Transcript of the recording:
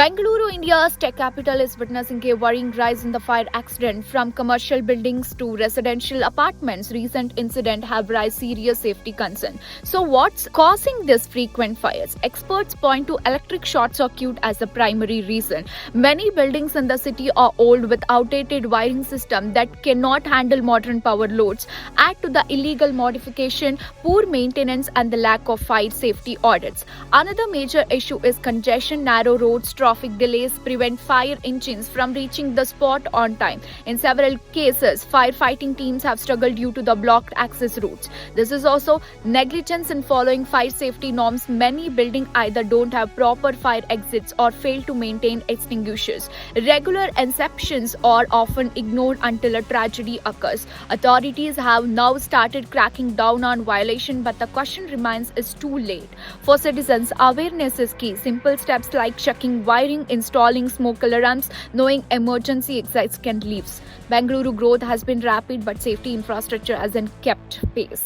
Bengaluru, India's tech capital, is witnessing a worrying rise in the fire accident from commercial buildings to residential apartments. Recent incidents have raised serious safety concerns. So, what's causing these frequent fires? Experts point to electric short circuit as the primary reason. Many buildings in the city are old with outdated wiring system that cannot handle modern power loads. Add to the illegal modification, poor maintenance, and the lack of fire safety audits. Another major issue is congestion. Narrow roads, traffic delays prevent fire engines from reaching the spot on time. In several cases, firefighting teams have struggled due to the blocked access routes. This is also negligence in following fire safety norms. Many buildings either don't have proper fire exits or fail to maintain extinguishers. Regular inspections are often ignored until a tragedy occurs. Authorities have now started cracking down on violation, but the question remains, is too late. For citizens, awareness is key. Simple steps like checking wiring, installing smoke alarms, knowing emergency exits can leave. Bengaluru growth has been rapid, but safety infrastructure hasn't kept pace.